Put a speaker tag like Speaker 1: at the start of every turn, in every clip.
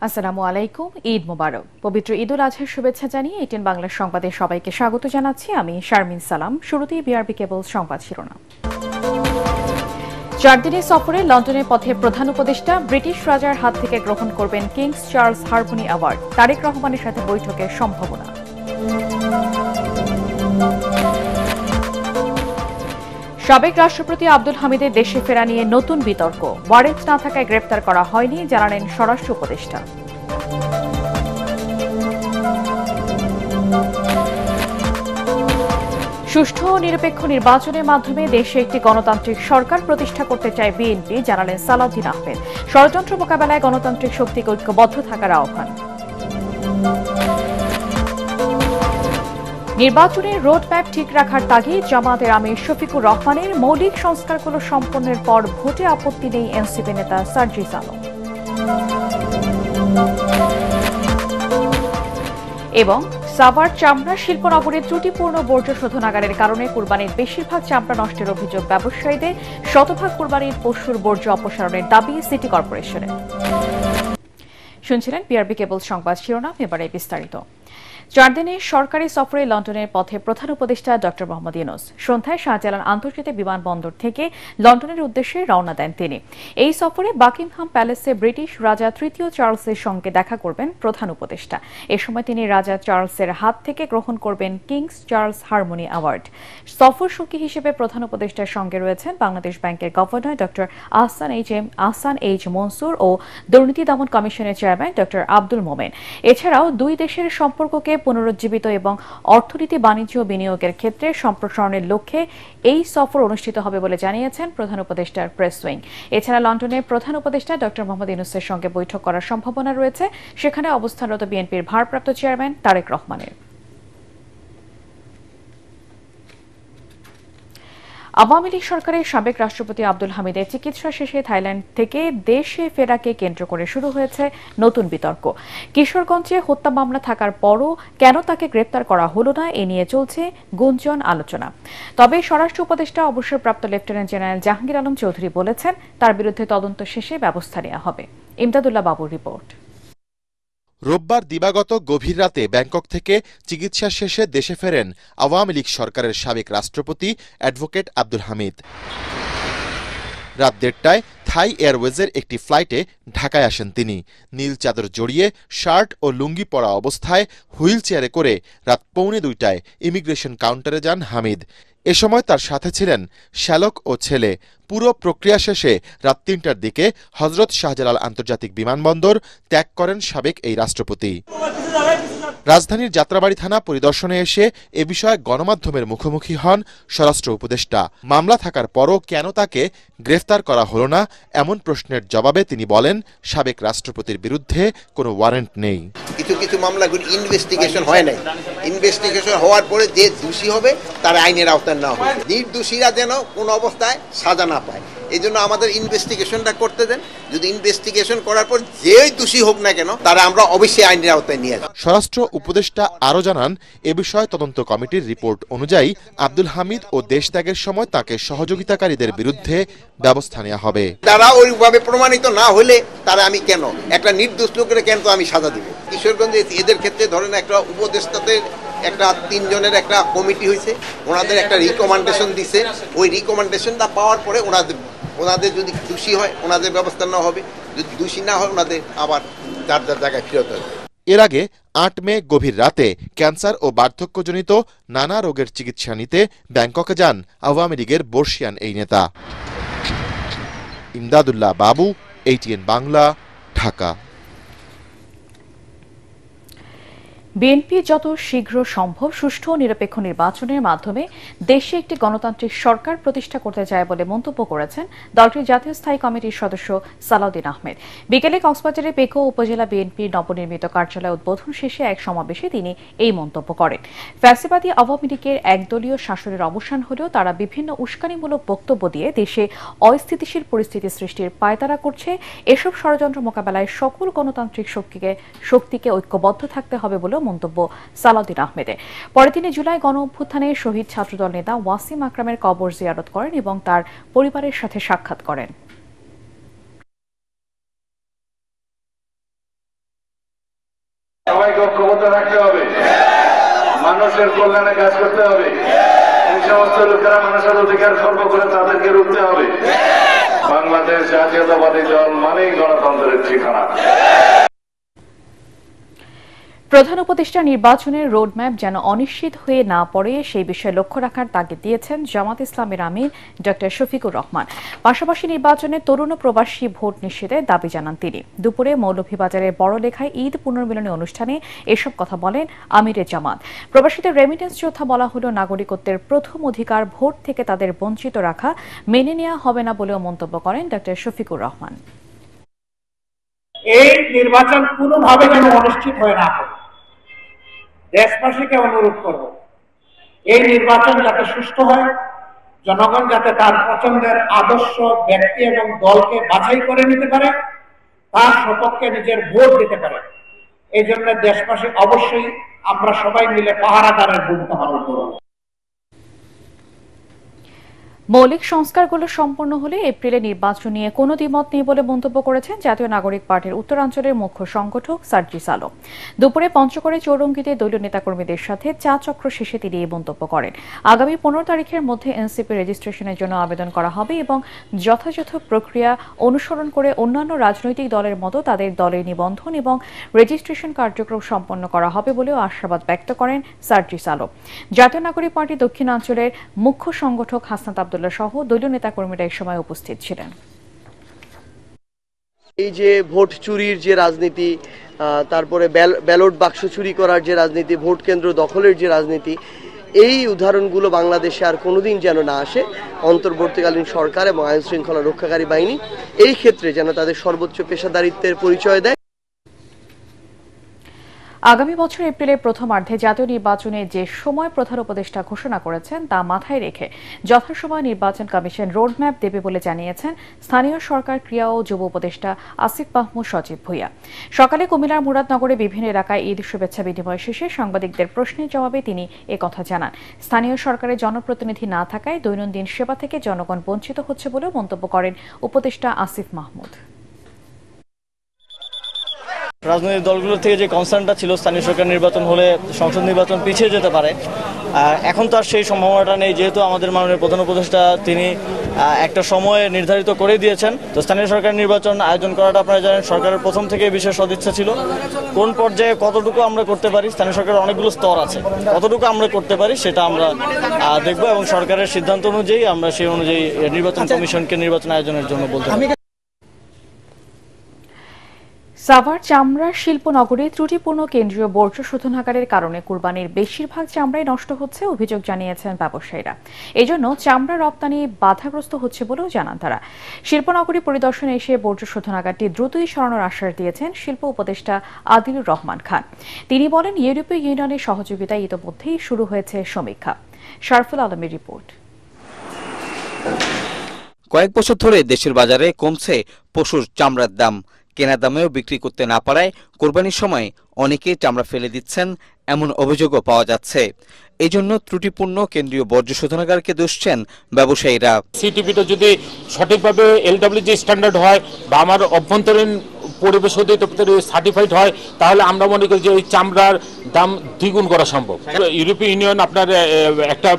Speaker 1: আসসালামু আলাইকুম, ঈদ মোবারক। পবিত্র ঈদুল আজহার শুভেচ্ছা জানিয়ে এটিএন বাংলার সংবাদে সবাইকে স্বাগত জানাচ্ছি আমি শারমিন সালাম। শুরুতেই বিআরবি কেবল সংবাদ শিরোনাম। 4 দিনের সফরে লন্ডনের পথে প্রধান উপদেষ্টা ব্রিটিশ রাজার হাত থেকে গ্রহণ করবেন Kings Charles Harmony Award. Tarek রহমানের সাথে বৈঠকের সম্ভাবনা। সাবেক রাষ্ট্রপতি আব্দুল হামিদের দেশে ফেরা নিয়ে নতুন বিতর্ক। ওয়ারেন্ট না থাকায় গ্রেপ্তার করা হয়নি জানালেন স্বরাষ্ট্র উপদেষ্টা। সুষ্ঠু ও নিরপেক্ষ নির্বাচনের মাধ্যমে দেশে একটি গণতান্ত্রিক সরকার প্রতিষ্ঠা করতে চায় বিএনপি, জানালেন সালাউদ্দিন আহমেদ। ষড়যন্ত্র মোকাবেলায় গণতান্ত্রিক শক্তিকে ঐক্যবদ্ধ থাকার আহ্বান। নির্বাচনের রোডম্যাপ ঠিক রাখার তাগিদ জামায়াতের আমির শফিকুর রহমানের। মৌলিক সংস্কারগুলো সম্পন্নের পর ভোটে আপত্তি নেই এনসিপি নেতা সার্জিস আলম। এবং সাভার চামড়া শিল্পনগরের ত্রুটিপূর্ণ বর্জ্য শোধনাগারের কারণে কুরবানির বেশিরভাগ চামড়া নষ্টের অভিযোগ ব্যবসায়ীদের। শতভাগ কুরবানির পশুর বর্জ্য অপসারণের দাবি সিটি কর্পোরেশনের। শুনছিলেন বিআরবি কেবল সংবাদ শিরোনাম, এবারে বিস্তারিত। 4 দিনের সরকারি সফরে লন্ডনের পথে প্রধান উপদেষ্টা ড মোহাম্মদ ইউনূস সন্ধ্যায় শাহজালাল আন্তর্জাতিক বিমানবন্দর থেকে লন্ডনের উদ্দেশ্যে রওনা দেন তিনি। এই সফরে বাকিংহাম প্যালেসে ব্রিটিশ রাজা তৃতীয় চার্লসের সঙ্গে দেখা করবেন প্রধান উপদেষ্টা। এ সময় তিনি রাজা চার্লসের হাত থেকে গ্রহণ করবেন কিংস চার্লস হারমোনি অ্যাওয়ার্ড। সফর সঙ্গী হিসেবে প্রধান উপদেষ্টার সঙ্গে রয়েছেন বাংলাদেশ ব্যাংকের গভর্নর ড আহসান এইচ মনসুর ও দুর্নীতি দমন কমিশনের চেয়ারম্যান ড আব্দুল মোমেন। এছাড়াও দুই দেশের সম্পর্ককে পুনরুজ্জীবিত এবং অর্থনীতি, বাণিজ্য ও বিনিয়োগের ক্ষেত্রে সম্প্রসারণের লক্ষ্যে এই সফর অনুষ্ঠিত হবে বলে জানিয়েছেন প্রধান উপদেষ্টার প্রেস উইং। এছাড়া লন্ডনে প্রধান উপদেষ্টা ড মোহাম্মদ ইউনূসের সঙ্গে বৈঠক করার সম্ভাবনা রয়েছে সেখানে অবস্থানরত বিএনপির ভারপ্রাপ্ত চেয়ারম্যান তারেক রহমানের। আওয়ামী লীগ সরকারের সাবেক রাষ্ট্রপতি আব্দুল হামিদের চিকিৎসা শেষে থাইল্যান্ড থেকে দেশে ফেরাকে কেন্দ্র করে শুরু হয়েছে নতুন বিতর্ক। কিশোরগঞ্জে হত্যা মামলা থাকার পরও কেন তাকে গ্রেপ্তার করা হলো না, এ নিয়ে চলছে গুঞ্জন, আলোচনা। তবে স্বরাষ্ট্র উপদেষ্টা অবসরপ্রাপ্ত লেফটেন্যান্ট জেনারেল জাহাঙ্গীর আলম চৌধুরী বলেছেন তার বিরুদ্ধে তদন্ত শেষে ব্যবস্থা নেওয়া হবে। ইমদাদুল্লাহ বাবুর রিপোর্ট।
Speaker 2: রোববার দিবাগত গভীর রাতে ব্যাংকক থেকে চিকিৎসা শেষে দেশে ফেরেন আওয়ামী লীগ সরকারের সাবেক রাষ্ট্রপতি অ্যাডভোকেট আব্দুল হামিদ। রাত 1:30টায় থাই এয়ারওয়েজের একটি ফ্লাইটে ঢাকায় আসেন তিনি। নীল চাদর জড়িয়ে শার্ট ও লুঙ্গি পরা অবস্থায় হুইল চেয়ারে করে রাত 1:45টায় ইমিগ্রেশন কাউন্টারে যান হামিদ। এ সময় তার সাথে ছিলেন শ্যালক ও ছেলে। পুরো প্রক্রিয়া শেষে রাত 3টার দিকে হজরত শাহজালাল আন্তর্জাতিক বিমানবন্দর ত্যাগ করেন সাবেক এই রাষ্ট্রপতি। রাজধানীর যাত্রাবাড়ি থানা পরিদর্শনে এসে এ বিষয়ে গণমাধ্যমের মুখোমুখি হন স্বরাষ্ট্র উপদেষ্টা। মামলা থাকার পরও কেন তাকে গ্রেফতার করা হলো না, এমন প্রশ্নের জবাবে তিনি বলেন সাবেক রাষ্ট্রপতির বিরুদ্ধে কোনো ওয়ারেন্ট নেই।
Speaker 3: কিছু মামলাগুলি ইনভেস্টিগেশন হয় নাই। ইনভেস্টিগেশন হওয়ার পরে যে দোষী হবে তার আইনের আওতায় না হবে। নির্দোষীরা যেন কোনো অবস্থায় সাজা না পায়, এই জন্য আমাদের ইনভেস্টিগেশনটা করতে দেন। যদি ইনভেস্টিগেশন করার পর যেই দোষী হোক না কেন তারা আমরা অবশ্যই আইনের আওতায় নিয়ে আসব।
Speaker 2: স্বরাষ্ট্র উপদেষ্টা আরও জানান, এ বিষয়ে তদন্ত কমিটির রিপোর্ট অনুযায়ী আব্দুল হামিদ ও দেশ ত্যাগের সময় তাকে সহযোগিতাকারীদের বিরুদ্ধে ব্যবস্থা নেওয়া হবে।
Speaker 3: তারা ওইভাবে প্রমাণিত না হলে তারা আমি কেন একটা নির্দোষ লোকের কেন তো আমি সাজা দিব। কিশোরগঞ্জে এদের ক্ষেত্রে ধরেন একটা উপদেষ্টাদের একটা 3 জনের একটা কমিটি হয়েছে, ওনাদের একটা রিকমেন্ডেশন দিছে। ওই রিকমেন্ডেশনটা পাওয়ার পরে ওনাদের যদি দোষী হয় ওনাদের ব্যবস্থা নেওয়া হবে, যদি দোষী না হয় ওনাদের আবার যার জায়গায় ফেরত হবে।
Speaker 2: এর আগে 8 মে গভীর রাতে ক্যান্সার ও বার্ধক্যজনিত নানা রোগের চিকিৎসা নিতে ব্যাংককে যান আওয়ামী লীগের বর্ষিয়ান এই নেতা। ইমদাদুল্লাহ বাবু, এটিএন বাংলা, ঢাকা।
Speaker 1: বিএনপি যত শীঘ্র সম্ভব সুষ্ঠু ও নিরপেক্ষ নির্বাচনের মাধ্যমে দেশে একটি গণতান্ত্রিক সরকার প্রতিষ্ঠা করতে চায় বলে মন্তব্য করেছেন দলটির জাতীয় স্থায়ী কমিটির সদস্য সালাউদ্দিন আহমেদ। বিকেলে কক্সবাজারের পেকো উপজেলা বিএনপির নবনির্মিত কার্যালয় উদ্বোধন শেষে এক সমাবেশে তিনি এই মন্তব্য করেন। ফ্যাসিবাদী আওয়ামী লীগের একদলীয় শাসনের অবসান হলেও তারা বিভিন্ন উস্কানিমূলক বক্তব্য দিয়ে দেশে অস্থিতিশীল পরিস্থিতি সৃষ্টির পায়তারা করছে। এসব ষড়যন্ত্র মোকাবেলায় সকল গণতান্ত্রিক শক্তিকে ঐক্যবদ্ধ থাকতে হবে বলে মন্তব্য সালাউদ্দিন আহমেদের। পরে তিনি জুলাই গণ অভ্যুত্থানে শহীদ ছাত্রদল নেতা ওয়াসিম আকরামের কবর জিয়ারত করেন এবং তার পরিবারের সাথে সাক্ষাৎ করেন।
Speaker 4: কল্যাণে কাজ করতে হবে। এই সমস্ত লোকেরা মানুষের অধিকার খর্ব করে তাদেরকে রুখতে হবে। বাংলাদেশ জাতীয়তাবাদী দল মানেই গণতন্ত্রের ঠিকানা।
Speaker 1: প্রধান উপদেষ্টা নির্বাচনের রোডম্যাপ যেন অনিশ্চিত হয়ে না পড়ে সেই বিষয়ে লক্ষ্য রাখার তাগিদ দিয়েছেন জামাত ইসলামের আমির ডক্টর শফিকুর রহমান। পাশাপাশি নির্বাচনে তরুণ প্রবাসী ভোট নিশ্চিতের দাবি জানান তিনি। দুপুরে মৌলভীবাজারের বড়লেখায় ঈদ পুনর্মিলনী অনুষ্ঠানে এসব কথা বলেন আমিরের জামাত। প্রবাসীদের রেমিটেন্স যোদ্ধা বলা হলেও নাগরিকত্বের প্রথম অধিকার ভোট থেকে তাদের বঞ্চিত রাখা মেনে নেওয়া হবে না বলেও মন্তব্য করেন ডক্টর শফিকুর রহমান।
Speaker 5: এই নির্বাচন কোনোভাবে যেন অনিশ্চিত হয়ে না পড়ে, দেশবাসীকে অনুরোধ করব এই নির্বাচন যাতে সুষ্ঠু হয়, জনগণ যাতে তার পছন্দের আদর্শ ব্যক্তি এবং দলকে বাছাই করে নিতে পারে, তার সপক্ষে নিজের ভোট দিতে পারে। এই জন্য দেশবাসী অবশ্যই আমরা সবাই মিলে পাহারাদারের ভূমিকা পালন করব।
Speaker 1: মৌলিক সংস্কারগুলো সম্পন্ন হলে এপ্রিলে নির্বাচন নিয়ে কোনো দ্বিমত নেই বলে মন্তব্য করেছেন জাতীয় নাগরিক পার্টির উত্তরাঞ্চলের মুখ্য সংগঠক সার্জিস আলম। দুপুরে পঞ্চগড়ে চৌরঙ্গীতে দলীয় নেতাকর্মীদের সাথে চা চক্র শেষে তিনি এই মন্তব্য করেন। আগামী 15 তারিখের মধ্যে এনসিপি রেজিস্ট্রেশনের জন্য আবেদন করা হবে এবং যথাযথ প্রক্রিয়া অনুসরণ করে অন্যান্য রাজনৈতিক দলের মতো তাদের দলের নিবন্ধন এবং রেজিস্ট্রেশন কার্যক্রম সম্পন্ন করা হবে বলেও আশাবাদ ব্যক্ত করেন সার্জিস আলম। জাতীয় নাগরিক পার্টি দক্ষিণাঞ্চলের মুখ্য সংগঠক হাসনাত আব্দুল্লাহ সহ দলীয় নেতাকর্মীরা এই সময় উপস্থিত ছিলেন।
Speaker 6: এই যে ভোট চুরির যে রাজনীতি, তারপরে ব্যালট বাক্স চুরি করার যে রাজনীতি, ভোট কেন্দ্র দখলের যে রাজনীতি, এই উদাহরণগুলো বাংলাদেশে আর কোনোদিন যেন না আসে। অন্তর্বর্তীকালীন সরকার এবং আইন শৃঙ্খলা রক্ষাকারী বাহিনী এই ক্ষেত্রে যেন তাদের সর্বোচ্চ পেশাদারিত্বের পরিচয় দেয়।
Speaker 1: আগামী বছর এপ্রিলের প্রথমার্ধে জাতীয় নির্বাচনে যে সময় প্রধান উপদেষ্টা ঘোষণা করেছেন তা মাথায় রেখে যথাসময়ে নির্বাচন কমিশন রোডম্যাপ দেবে বলে জানিয়েছেন স্থানীয় সরকার ক্রিয়া ও যুব উপদেষ্টা আসিফ মাহমুদ সজীব ভুঁইয়া। সকালে কুমিল্লার মুরাদনগরে বিভিন্ন এলাকায় ঈদ শুভেচ্ছা বিনিময় শেষে সাংবাদিকদের প্রশ্নের জবাবে তিনি একথা জানান। স্থানীয় সরকারের জনপ্রতিনিধি না থাকায় দৈনন্দিন সেবা থেকে জনগণ বঞ্চিত হচ্ছে বলেও মন্তব্য করেন উপদেষ্টা আসিফ মাহমুদ।
Speaker 7: রাজনৈতিক দলগুলোর থেকে যে কনসার্নটা ছিল স্থানীয় সরকার নির্বাচন হলে সংসদ নির্বাচন পিছিয়ে যেতে পারে, এখন তো আর সেই সম্ভাবনাটা নেই, যেহেতু আমাদের মাননীয় প্রধান উপদেষ্টা তিনি একটা সময় নির্ধারিত করে দিয়েছেন। তো স্থানীয় সরকার নির্বাচন আয়োজন করাটা আপনারা জানেন সরকারের প্রথম থেকে বিশেষ সদিচ্ছা ছিল। কোন পর্যায়ে কতটুকু আমরা করতে পারি, স্থানীয় সরকারের অনেকগুলো স্তর আছে, কতটুকু আমরা করতে পারি সেটা আমরা দেখব এবং সরকারের সিদ্ধান্ত অনুযায়ী আমরা সেই অনুযায়ী নির্বাচন কমিশনকে নির্বাচন আয়োজনের জন্য বলতে পারি।
Speaker 1: সাভার চামড়া শিল্পনগরে ত্রুটিপূর্ণ কেন্দ্রীয় বর্জ্য শোধনাগারের কারণে কুরবানির বেশিরভাগ চামড়াই নষ্ট হচ্ছে অভিযোগ জানিয়েছেন ব্যবসায়ীরা। এজন্য চামড়া রপ্তানি বাধাগ্রস্ত হচ্ছে বলেও জানান তারা। শিল্পনগরী পরিদর্শনে এসে বর্জ্য শোধনাগারটি দ্রুতই সরানোর আশ্বাস দিয়েছেন শিল্প উপদেষ্টা আদিলুর রহমান খান। তিনি বলেন, ইউরোপীয় ইউনিয়নের সহযোগিতায় ইতোমধ্যেই শুরু হয়েছে সমীক্ষা। শারফুল আলমের রিপোর্ট।
Speaker 8: কয়েক বছর ধরে দেশের বাজারে কমছে পশুর চামড়ার দাম। কেনা দামেও বিক্রি করতে না পারায় কোরবানির সময় অনেকেই চামড়া ফেলে দিচ্ছেন, এমন অভিযোগও পাওয়া যাচ্ছে। এই জন্য ত্রুটিপূর্ণ কেন্দ্রীয় বর্জ্য শোধনাগারকে দোষছেন ব্যবসায়ীরা।
Speaker 9: সিটিপিটা যদি সঠিকভাবে এলডব্লিউজি স্ট্যান্ডার্ড হয় বা আমার অভ্যন্তরীণ পরিবেশ অধিদপ্তর সার্টিফাইড হয়, তাহলে আমরা মনে করি যে এই চামড়ার দাম দ্বিগুণ করা সম্ভব। ইউরোপীয় ইউনিয়ন আপনার একটা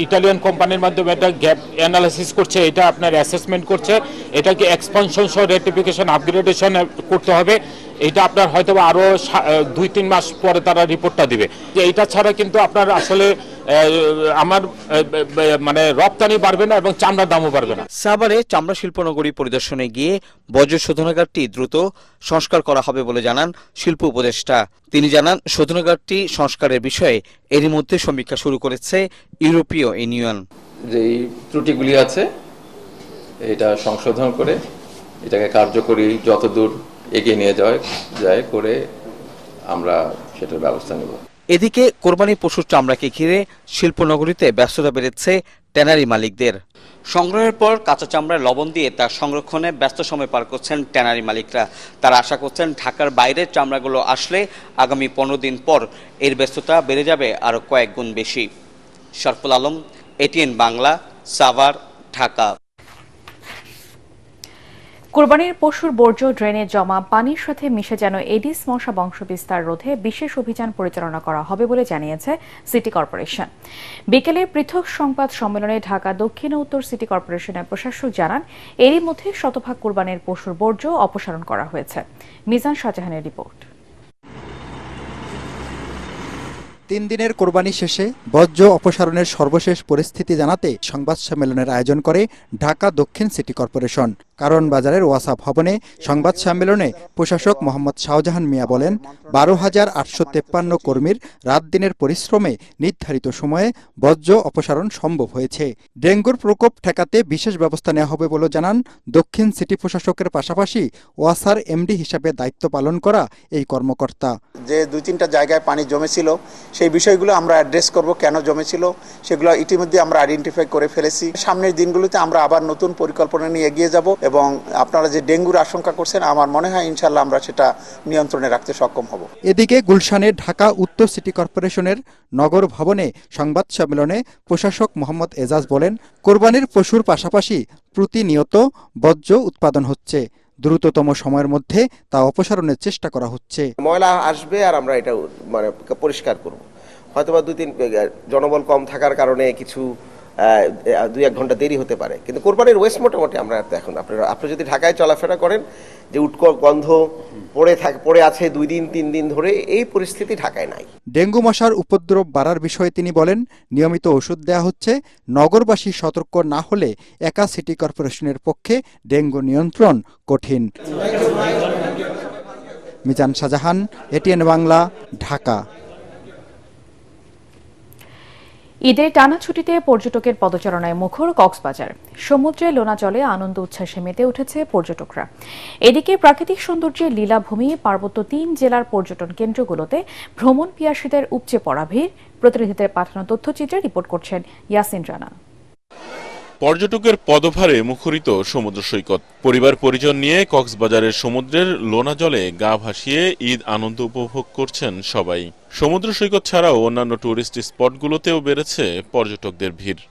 Speaker 9: ইটালিয়ান কোম্পানির মাধ্যমে একটা গ্যাপ অ্যানালাইসিস করছে, এটা আপনার অ্যাসেসমেন্ট করছে, এটাকে এক্সপানশন সহ রেটিফিকেশন আপগ্রেডেশন করতে হবে। এটা আপনার হয়তো আরো 2-3 মাস পরে তারা রিপোর্টটা দিবে। এইটা ছাড়া কিন্তু আপনার আসলে আমার মানে রপ্তানি বাড়বে না এবং চামড়ার দামও বাড়বে না।
Speaker 8: সাভারে চামড়া শিল্পনগরী পরিদর্শনে গিয়ে বর্জ্য শোধনাগারটি দ্রুত সংস্কার করা হবে বলে জানান শিল্প উপদেষ্টা। তিনি জানান, শোধনাগারটি সংস্কারের বিষয়ে এরই মধ্যে সমীক্ষা শুরু করেছে ইউরোপীয় ইউনিয়ন।
Speaker 10: যে ত্রুটিগুলি আছে এটা সংশোধন করে এটাকে কার্যকরী যতদূর এগিয়ে নিয়ে যায় করে আমরা সেটার ব্যবস্থা নেব।
Speaker 8: এদিকে কোরবানি পশুর চামড়াকে ঘিরে শিল্পনগরীতে ব্যস্ততা বেড়েছে ট্যানারি মালিকদের। সংগ্রহের পর কাঁচা চামড়ায় লবণ দিয়ে তার সংরক্ষণে ব্যস্ত সময় পার করছেন ট্যানারি মালিকরা। তারা আশা করছেন ঢাকার বাইরের চামড়াগুলো আসলে আগামী 15 দিন পর এর ব্যস্ততা বেড়ে যাবে আরো কয়েক গুণ বেশি। শরফুল আলম, এটিএন বাংলা, সাভার, ঢাকা।
Speaker 1: কোরবানির পশুর বর্জ্য ড্রেনে জমা পানির সাথে মিশে যেন এডিস মশা বংশবিস্তার রোধে বিশেষ অভিযান পরিচালনা করা হবে বলে জানিয়েছে সিটি কর্পোরেশন। বিকেলে পৃথক সংবাদ সম্মেলনে ঢাকা দক্ষিণ ও উত্তর সিটি কর্পোরেশনের প্রশাসক জানান, এরই মধ্যে শতভাগ কোরবানির পশুর বর্জ্য অপসারণ করা হয়েছে। মিজান শাহজাহানের রিপোর্ট।
Speaker 11: 3 দিনের কোরবানি শেষে বর্জ্য অপসারণের সর্বশেষ পরিস্থিতি জানাতে সংবাদ সম্মেলনের আয়োজন করে ঢাকা দক্ষিণ সিটি কর্পোরেশন। কারণ বাজারের ওয়াসা ভবনে সংবাদ সম্মেলনে প্রশাসক মোহাম্মদ শাহজাহান মিয়া বলেন, 12,853 কর্মীর রাত দিনের পরিশ্রমে নির্ধারিত সময়ে বর্জ্য অপসারণ সম্ভব হয়েছে। ডেঙ্গুর প্রকোপ ঠেকাতে বিশেষ ব্যবস্থা নেওয়া হবে বলে জানান দক্ষিণ সিটি প্রশাসকের পাশাপাশি ওয়াসার এমডি হিসাবে দায়িত্ব পালন করা এই কর্মকর্তা।
Speaker 12: যে 2-3টা জায়গায় পানি জমেছিল সেই বিষয়গুলো আমরা অ্যাড্রেস করব, কেন জমেছিল সেগুলো ইতিমধ্যে আমরা আইডেন্টিফাই করে ফেলেছি। সামনের দিনগুলোতে আমরা আবার নতুন পরিকল্পনা নিয়ে এগিয়ে যাব এবং আপনারা যে ডেঙ্গুর আশঙ্কা করছেন আমার মনে হয় ইনশাআল্লাহ আমরা সেটা নিয়ন্ত্রণে রাখতে সক্ষম হব।
Speaker 11: এদিকে গুলশানে ঢাকা উত্তর সিটি কর্পোরেশনের নগর ভবনে সংবাদ সম্মেলনে প্রশাসক মোহাম্মদ এজাজ বলেন, কোরবানির পশুর পাশাপাশি প্রতিনিয়ত বর্জ্য উৎপাদন হচ্ছে। দ্রুততম সময়ের মধ্যে তা অপসারণের চেষ্টা করা হচ্ছে।
Speaker 13: ময়লা আসবে আর আমরা এটা পরিষ্কার করব। হয়তোবা 2-3 জনবল কম থাকার কারণে কিছু 2-1 ঘন্টা দেরি হতে পারে, কিন্তু কোরবানির ওয়েস্ট মোটামুটি আমরা এখন আপনি যদি ঢাকায় চলাফেরা করেন যে উৎকট গন্ধ পড়ে আছে 2 দিন 3 দিন ধরে, এই পরিস্থিতি ঢাকায় নাই।
Speaker 11: ডেঙ্গু মশার উপদ্রব বাড়ার বিষয়ে তিনি বলেন, নিয়মিত ওষুধ দেওয়া হচ্ছে। নগরবাসী সতর্ক না হলে একা সিটি কর্পোরেশনের পক্ষে ডেঙ্গু নিয়ন্ত্রণ কঠিন। মিজান শাহজাহান, এটিএন বাংলা, ঢাকা।
Speaker 1: ঈদের টানা ছুটিতে পর্যটকের পদচারণায় মুখর কক্সবাজার। সমুদ্রে লোনা জলে আনন্দ উচ্ছ্বাসে মেতে উঠেছে পর্যটকরা। এদিকে প্রাকৃতিক সৌন্দর্যের লীলাভূমি পার্বত্য 3 জেলার পর্যটন কেন্দ্রগুলোতে ভ্রমণ পিয়াসীদের উপচে পড়া ভিড়। প্রতিনিধিদের পাঠানো তথ্যচিত্রে রিপোর্ট করছেন ইয়াসিন রানা।
Speaker 14: পর্যটকের পদভারে মুখরিত সমুদ্র সৈকত। পরিবার পরিজন নিয়ে কক্সবাজারের সমুদ্রের লোনা জলে গা ভাসিয়ে ঈদ আনন্দ উপভোগ করছেন সবাই। সমুদ্র সৈকত ছাড়াও অন্যান্য টুরিস্ট স্পটগুলোতেও বেড়েছে পর্যটকদের ভিড়।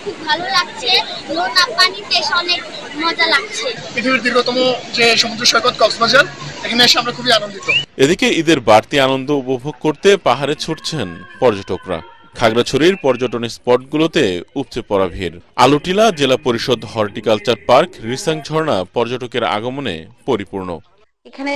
Speaker 15: খুব ভালো লাগছে, লোনা পানিতে অনেক মজা লাগছে।
Speaker 16: পৃথিবীর দীর্ঘতম যে সমুদ্র সৈকত কক্সবাজার, এখানে এসে আমরা খুবই আনন্দিত।
Speaker 14: এদিকে ঈদের বাড়তি আনন্দ উপভোগ করতে পাহাড়ে ছুটছেন পর্যটকরা। খাগড়াছড়ির পর্যটন স্পটগুলোতে উপচে পড়া ভিড়। আলুটিলা জেলা পরিষদ হর্টিকালচার পার্ক রিসাং ঝর্ণা পর্যটকের আগমনে পরিপূর্ণ।
Speaker 17: এখানে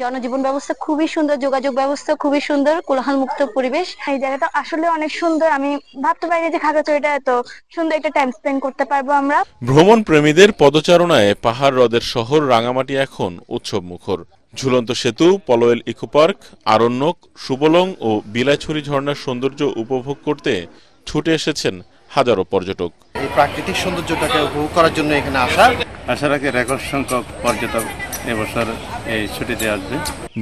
Speaker 17: জনজীবন ব্যবস্থা খুবই সুন্দর, যোগাযোগ ব্যবস্থা খুবই সুন্দর, কোলাহল মুক্ত পরিবেশ। এই জায়গাটা আসলে অনেক সুন্দর। আমি ভাবতে পারি যে খাগড়াছড়িটা এত সুন্দর একটা টাইম স্পেন্ড করতে পারবো আমরা।
Speaker 14: ভ্রমণ প্রেমীদের পদচারণায় পাহাড় হ্রদের শহর রাঙামাটি এখন উৎসব মুখর। ঝুলন্ত সেতু, পলোয়েল ইকো পার্ক, আরণ্যক, সুবলং ও বিলাইছড়ি ঝর্ণার সৌন্দর্য উপভোগ করতে ছুটে এসেছেন হাজারো পর্যটক।
Speaker 18: এই প্রাকৃতিক সৌন্দর্যটাকে উপভোগ করার জন্য এখানে আশা রাখি রেকর্ড সংখ্যক পর্যটক এবছর এই ছুটিতে আসবে।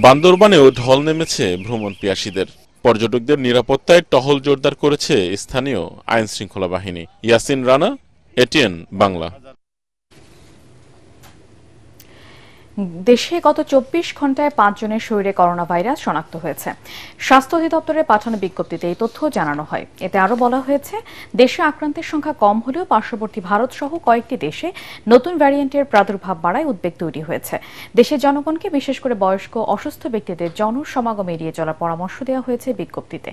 Speaker 14: বান্দরবানেও ঢল নেমেছে ভ্রমণ পিয়াসীদের। পর্যটকদের নিরাপত্তায় টহল জোরদার করেছে স্থানীয় আইন শৃঙ্খলা বাহিনী। ইয়াসিন রানা, এটিএন বাংলা।
Speaker 1: দেশে গত 24 ঘন্টায় 5 জনের শরীরে করোনা ভাইরাস শনাক্ত হয়েছে। স্বাস্থ্য অধিদপ্তরের পাঠানো বিজ্ঞপ্তিতে এই তথ্য জানানো হয়। এতে আরও বলা হয়েছে, দেশে আক্রান্তের সংখ্যা কম হলেও পার্শ্ববর্তী ভারত সহ কয়েকটি দেশে নতুন ভ্যারিয়েন্টের প্রাদুর্ভাব বাড়ায় উদ্বেগ তৈরি হয়েছে। দেশের জনগণকে বিশেষ করে বয়স্ক অসুস্থ ব্যক্তিদের জনসমাগম এড়িয়ে চলার পরামর্শ দেওয়া হয়েছে বিজ্ঞপ্তিতে।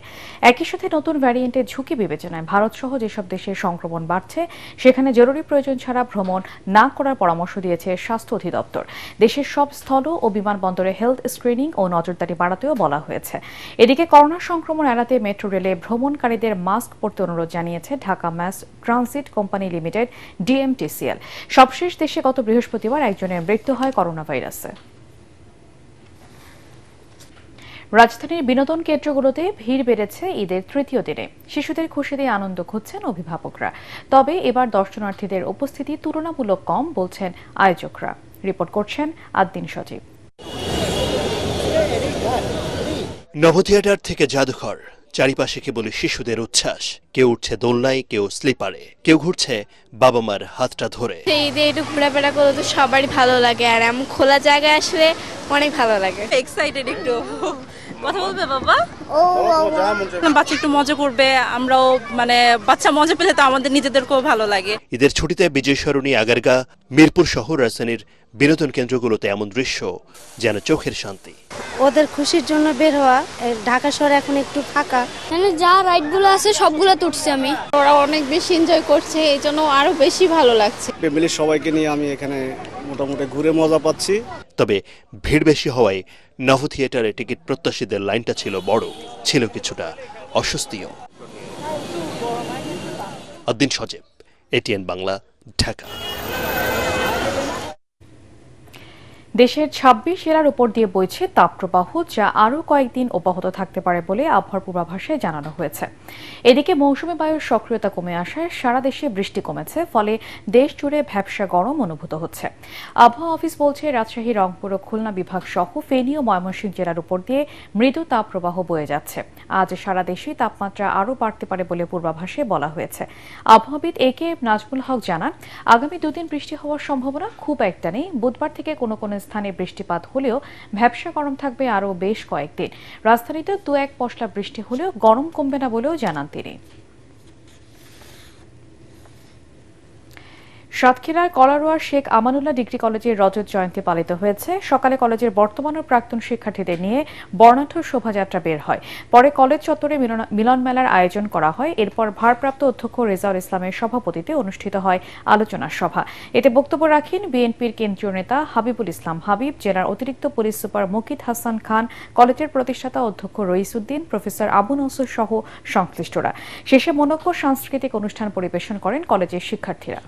Speaker 1: একই সাথে নতুন ভ্যারিয়েন্টের ঝুঁকি বিবেচনায় ভারত সহ যেসব দেশে সংক্রমণ বাড়ছে সেখানে জরুরি প্রয়োজন ছাড়া ভ্রমণ না করার পরামর্শ দিয়েছে স্বাস্থ্য অধিদপ্তর। দেশের সব স্থল ও বিমানবন্দরে হেলথ স্ক্রিনিং ও নজরদারি বাড়াতেও বলা হয়েছে। এদিকে করোনা সংক্রমণ এড়াতে মেট্রো রেলে ভ্রমণকারীদের মাস্ক পরতে অনুরোধ জানিয়েছে Dhaka mass transit company limited DMTCL. সবশেষ দেশে গত বৃহস্পতিবার একজনের মৃত্যু হয় করোনা ভাইরাসে। রাজধানীর বিনোদন কেন্দ্রগুলোতে ভিড় বেড়েছে ঈদের তৃতীয় দিনে। শিশুদের খুশি দিয়ে আনন্দ খুঁজছেন অভিভাবকরা। তবে এবার দর্শনার্থীদের উপস্থিতি তুলনামূলক কম বলছেন আয়োজকরা। রিপোর্ট করছেন আদ্দিন সজীব।
Speaker 19: নভোথিয়েটার থেকে জাদুঘর, চারিপাশে কেবল শিশুদের উচ্ছ্বাস। কেউ উঠছে দোলনায়, কেউ স্লিপারে, কেউ ঘুরছে বাবা মার হাতটা ধরে।
Speaker 20: ঈদে একটু ঘোরাফেরা করলে তো সবারই ভালো লাগে, আর এমন খোলা জায়গায় আসলে অনেক ভালো লাগে।
Speaker 21: এক্সাইটেড একটু, কথা বলবে বাবা? বাচ্চা একটু মজা করবে, আমরাও মানে বাচ্চা মজা পেলে তো আমাদের নিজেদেরকেও ভালো লাগে।
Speaker 19: ঈদের ছুটিতে বিজয় সরণি, আগারগা, মিরপুর সহ রাজধানীর বিনোদন কেন্দ্রগুলোতে এমন দৃশ্য যেন চোখের শান্তি।
Speaker 22: ওদের খুশির জন্য বের হওয়া। ঢাকা শহর এখন একটু ফাঁকা,
Speaker 20: মানে যা রাইডগুলো আছে সবগুলো তুলছি আমি। ওরা অনেক বেশি এনজয় করছে, এই জন্য আরো বেশি ভালো লাগছে।
Speaker 23: ফ্যামিলির সবাইকে নিয়ে আমি এখানে মোটামুটি ঘুরে মজা পাচ্ছি।
Speaker 19: তবে ভিড় বেশি হওয়ায় নভ থিয়েটারে টিকিট প্রত্যাশীদের লাইনটা ছিল বড়, ছিল কিছুটা অস্বস্তিও। আদ্দিন সজীব, এটিএন বাংলা, ঢাকা।
Speaker 1: দেশের ২৬ জেলার উপর দিয়ে বইছে তাপপ্রবাহ, যা আরও কয়েকদিন অব্যাহত থাকতে পারে বলে আবহাওয়ার পূর্বাভাসে জানানো হয়েছে। এদিকে মৌসুমী বায়ুর সক্রিয়তা কমে আসায় সারা দেশে বৃষ্টি কমেছে, ফলে দেশ জুড়ে ভ্যাপসা গরম অনুভূত হচ্ছে। আবহাওয়া অফিস বলছে, রাজশাহী, রংপুর ও খুলনা বিভাগ সহ ফেনী ও ময়মনসিংহ জেলার উপর দিয়ে মৃদু তাপপ্রবাহ বয়ে যাচ্ছে। আজ সারা দেশেই তাপমাত্রা আরও বাড়তে পারে বলে পূর্বাভাসে বলা হয়েছে। আবহাওয়াবিদ একে নাজমুল হক জানান, আগামী দুদিন বৃষ্টি হওয়ার সম্ভাবনা খুব একটা নেই। বুধবার থেকে কোনো কোনো স্থানে বৃষ্টিপাত হলেও ভ্যাপসা গরম থাকবে আরও বেশ কয়েকদিন। রাজধানীতে ২-১ পশলা বৃষ্টি হলেও গরম কমবে না বলেও জানান তিনি। সাতক্ষীরার কলারোয়া শেখ আমানুল্লাহ ডিগ্রি কলেজের রজত জয়ন্তী পালিত হয়েছে। সকালে কলেজের বর্তমান ও প্রাক্তন শিক্ষার্থীদের নিয়ে বর্ণাঢ্য শোভাযাত্রা বের হয়। পরে কলেজ চত্বরে মিলন মেলার আয়োজন করা হয়। এরপর ভারপ্রাপ্ত অধ্যক্ষ রেজাউল ইসলামের সভাপতিত্বে অনুষ্ঠিত হয় আলোচনা সভা। এতে বক্তব্য রাখেন বিএনপির কেন্দ্রীয় নেতা হাবিবুল ইসলাম হাবিব, জেলার অতিরিক্ত পুলিশ সুপার মুকিত হাসান খান, কলেজের প্রতিষ্ঠাতা অধ্যক্ষ রইসউদ্দিন, প্রফেসর আবু নসর সহ সংশ্লিষ্টরা। শেষে মনোজ্ঞ সাংস্কৃতিক অনুষ্ঠান পরিবেশন করেন কলেজের শিক্ষার্থীরা।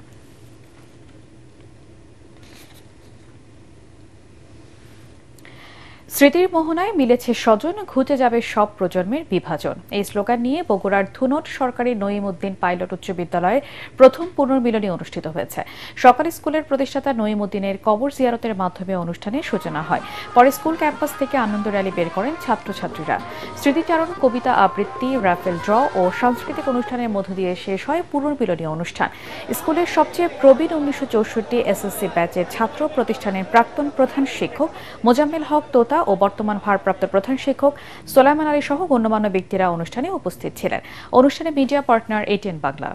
Speaker 1: স্মৃতির মোহনায় মিলেছে স্বজন, ঘুচে যাবে সব প্রজন্মের বিভাজন। এই স্লোগান নিয়ে বগুড়ার ধুনট সরকারি নঈমউদ্দিন পাইলট উচ্চ বিদ্যালয়ের প্রথম পুনর্মিলনী অনুষ্ঠিত হয়েছে। সকালে স্কুলের প্রতিষ্ঠাতা নঈমউদ্দিনের কবর জিয়ারতের মাধ্যমে অনুষ্ঠানের সূচনা হয়। পরে স্কুল ক্যাম্পাস থেকে আনন্দ র্যালি বের করেন ছাত্রছাত্রীরা। স্মৃতিচারণ, কবিতা আবৃত্তি, রাফেল ড্র ও সাংস্কৃতিক অনুষ্ঠানের মধ্য দিয়ে শেষ হয় পুনর্মিলনী অনুষ্ঠান। স্কুলের সবচেয়ে প্রবীণ ১৯৬৪ এসএসসি ব্যাচের ছাত্র, প্রতিষ্ঠানের প্রাক্তন প্রধান শিক্ষক মোজাম্মেল হক তোতা ও বর্তমান ভারপ্রাপ্ত প্রধান শিক্ষক সোলাইমান আলী সহ গণ্যমান্য ব্যক্তিরা অনুষ্ঠানে উপস্থিত ছিলেন। অনুষ্ঠানে মিডিয়া পার্টনার এটিএন বাংলা।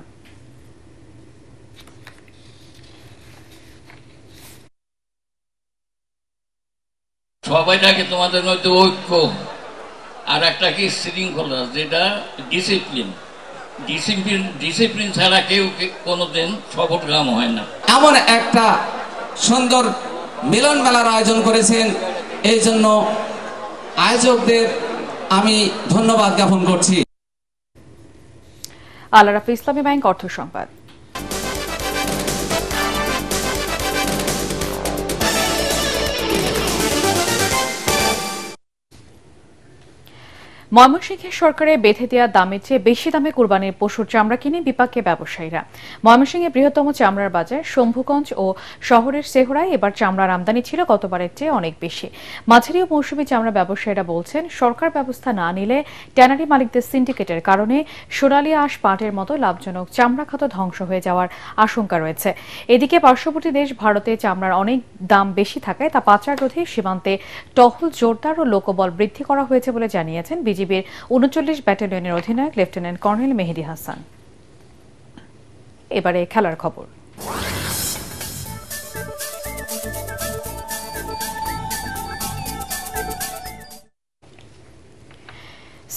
Speaker 24: সবাই থাকে তোমাদের মধ্যে ঐক্য, আর একটা কি শৃঙ্খলা, যেটা ডিসিপ্লিন ছাড়া কেউ কোনোদিন সফলকাম হয় না।
Speaker 25: এমন একটা সুন্দর মিলন মেলার আয়োজন করেছেন, এই জন্য আয়োজকদের আমি ধন্যবাদ জ্ঞাপন করছি।
Speaker 1: আল রাফি ইসলামী ব্যাংক অর্থ সংবাদ। ময়মনসিংহে সরকারের বেঁধে দেওয়া দামের চেয়ে বেশি দামে কুরবানির পশুর চামড়া কিনে বিপাকে ব্যবসায়ীরা। ময়মনসিংহে বৃহত্তম চামড়ার বাজার শম্ভুগঞ্জ ও শহরের সেহরায় এবার চামড়ার আমদানি ছিল গতবারের চেয়ে অনেক বেশি। মাঝারি ও মৌসুমী চামড়া ব্যবসায়ীরা বলছেন, সরকার ব্যবস্থা না নিলে ট্যানারি মালিকদের সিন্ডিকেটের কারণে সোনালী আঁশ, পাটের মতো লাভজনক চামড়া খাত ধ্বংস হয়ে যাওয়ার আশঙ্কা রয়েছে। এদিকে পার্শ্ববর্তী দেশ ভারতে চামড়ার অনেক দাম বেশি থাকায় তা পাচার রোধে সীমান্তে টহল জোরদার ও লোকবল বৃদ্ধি করা হয়েছে বলে জানিয়েছেন বিজিবির ৩৯ ব্যাটালিয়নের অধিনায়ক লেফটেন্যান্ট কর্নেল মেহেদী হাসান। এবারে খেলার খবর।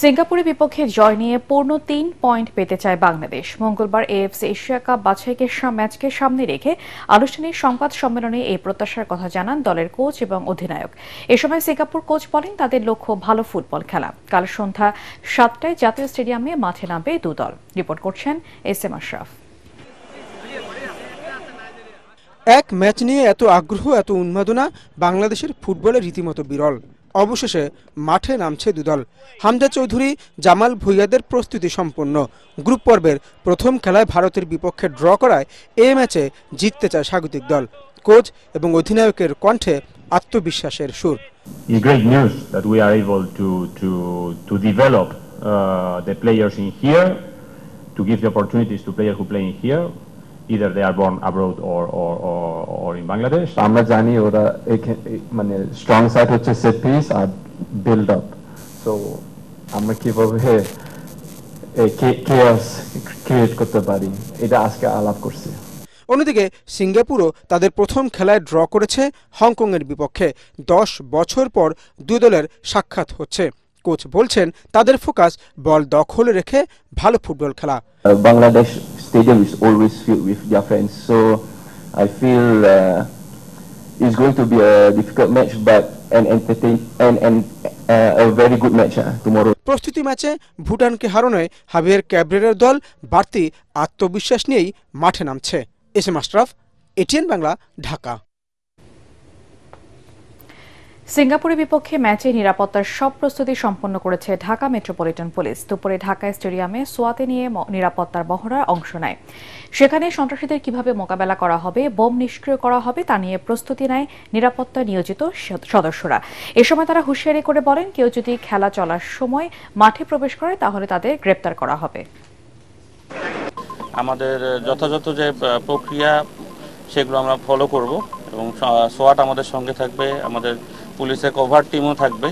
Speaker 1: সিঙ্গাপুরের বিপক্ষে জয় নিয়ে পূর্ণ ৩ পয়েন্ট পেতে চায় বাংলাদেশ। মঙ্গলবার এএফসি এশিয়া কাপ বাছাইকে ম্যাচকে সামনে রেখে আনুষ্ঠানিক সংবাদ সম্মেলনে এই প্রত্যাশার কথা জানান দলের কোচ এবং অধিনায়ক। এ সময় সিঙ্গাপুর কোচ বলেন, তাদের লক্ষ্য ভালো ফুটবল খেলা। কাল সন্ধ্যা ৭টায় জাতীয় স্টেডিয়ামে মাঠে নামবে দু দল। রিপোর্ট করছেন এসএম আশরাফ।
Speaker 26: এক ম্যাচ নিয়ে এত আগ্রহ, এত উন্মাদনা বাংলাদেশের ফুটবলে রীতিমতো বিরল। অবশেষে মাঠে নামছে দুদল। হামজা চৌধুরী, জামাল ভুইয়াদের প্রস্তুতি সম্পন্ন। গ্রুপ পর্বের প্রথম খেলায় ভারতের বিপক্ষে ড্র করায় এই ম্যাচে জিততে চায় স্বাগতিক দল। কোচ এবং অধিনায়কের কণ্ঠে আত্মবিশ্বাসের সুর।
Speaker 27: It's great news that we are able to develop the players in here, to give the opportunities to players who play in here. Either they are born abroad or in Bangladesh. আমরা জানি ওরা মানে strong side হচ্ছে set piece আর build up,
Speaker 2: so আমরা কিভাবে কেয়াস create করতে পারি এটা আজকে আলাপ করছি।
Speaker 26: অন্যদিকে সিঙ্গাপুরও তাদের প্রথম খেলায় ড্র করেছে হংকংয়ের বিপক্ষে। 10 বছর পর দুই দলের সাক্ষাৎ হচ্ছে। কোচ বলছেন তাদের ফোকাস বল দখলে রেখে ভালো ফুটবল খেলা।
Speaker 2: Bangladesh stadium is always filled with their friends, so I feel it's going to be a difficult match but an entertaining and a very good match tomorrow.
Speaker 26: প্রস্তুতি ম্যাচে ভুটানকে হারানোয় হাবিয়ার ক্যাব্রেরার দল বাড়তি আত্মবিশ্বাস নিয়েই মাঠে নামছে। S M Ashraf, ATN Bangla, Dhaka.
Speaker 1: সিঙ্গাপুরের বিপক্ষে ম্যাচে নিরাপত্তার সব প্রস্তুতি সম্পন্ন করেছে ঢাকা মেট্রোপলিটন পুলিশ। দুপুরে ঢাকা স্টেডিয়ামে সোয়াতে নিয়ে নিরাপত্তার মহড়ার অংশ নেয়। সেখানে সন্ত্রাসীদের কিভাবে মোকাবেলা করা হবে, বোম নিষ্ক্রিয় করা হবে তা নিয়ে প্রস্তুতি নেয় নিরাপত্তা নিয়োজিত সদস্যরা। এ সময় তারা হুঁশিয়ারি করে বলেন, কেউ যদি খেলা চলার সময় মাঠে প্রবেশ করে তাহলে তাদের গ্রেপ্তার করা হবে।
Speaker 3: আমাদের যথাযথ যে প্রক্রিয়া সেগুলো আমরা ফলো করব এবং সোয়াট আমাদের সঙ্গে থাকবে, আমাদের পুলিশের ওভার টিমও থাকবে,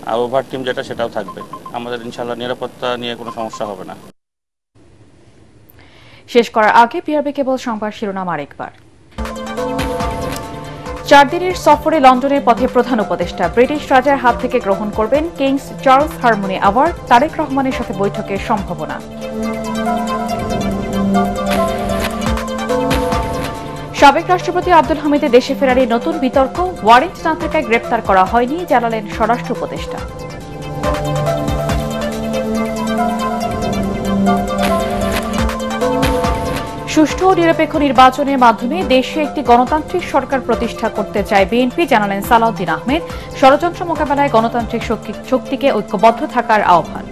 Speaker 3: আর ওভার টিম যেটা সেটাও থাকবে। আমাদের ইনশাআল্লাহ নিরাপত্তা নিয়ে কোনো সমস্যা হবে না।
Speaker 1: শেষ করার আগে বিআরবি কেবল সংবাদ শিরোনাম আরেকবার। 4 দিনের সফরে লন্ডনের পথে প্রধান উপদেষ্টা। ব্রিটিশ রাজার হাত থেকে গ্রহণ করবেন Kings Charles Harmony Award. Tarek রহমানের সাথে বৈঠকের সম্ভাবনা। সাবেক রাষ্ট্রপতি আব্দুল হামিদের দেশে ফেরারে নতুন বিতর্ক। ওয়ারেন্ট না থাকায় গ্রেপ্তার করা হয়নি জানালেন স্বরাষ্ট্র উপদেষ্টা। সুষ্ঠু ও নিরপেক্ষ নির্বাচনের মাধ্যমে দেশে একটি গণতান্ত্রিক সরকার প্রতিষ্ঠা করতে চায় বিএনপি, জানালেন সালাউদ্দিন আহমেদ। ষড়যন্ত্র মোকাবেলায় গণতান্ত্রিক শক্তিকে ঐক্যবদ্ধ থাকার আহ্বান।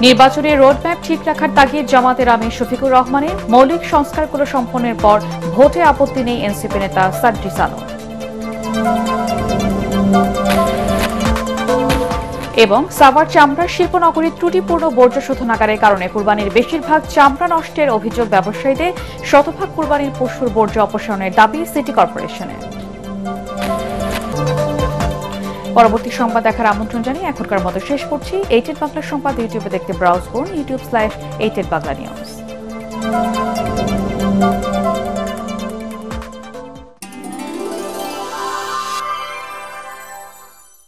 Speaker 1: নির্বাচনের রোডম্যাপ ঠিক রাখার তাগিদ জামাতের আমির শফিকুর রহমানের। মৌলিক সংস্কারগুলো সম্পন্নের পর ভোটে আপত্তি নেই এনসিপি নেতা সাদ্রিস আলম। এবং সাভার চামড়া শিল্পনগরীর ত্রুটিপূর্ণ বর্জ্য শোধনাগারের কারণে কুরবানির বেশিরভাগ চামড়া নষ্টের অভিযোগ ব্যবসায়ীদের। শতভাগ কুরবানির পশুর বর্জ্য অপসারণের দাবি সিটি কর্পোরেশনের। পরবর্তী সংবাদ দেখার আমন্ত্রণ জানিয়ে এখনকার মতো শেষ করছি। এইটেন বাংলা সংবাদ ইউটিউবে দেখতে ব্রাউজ করুন youtube/8 বাংলা নিউজ।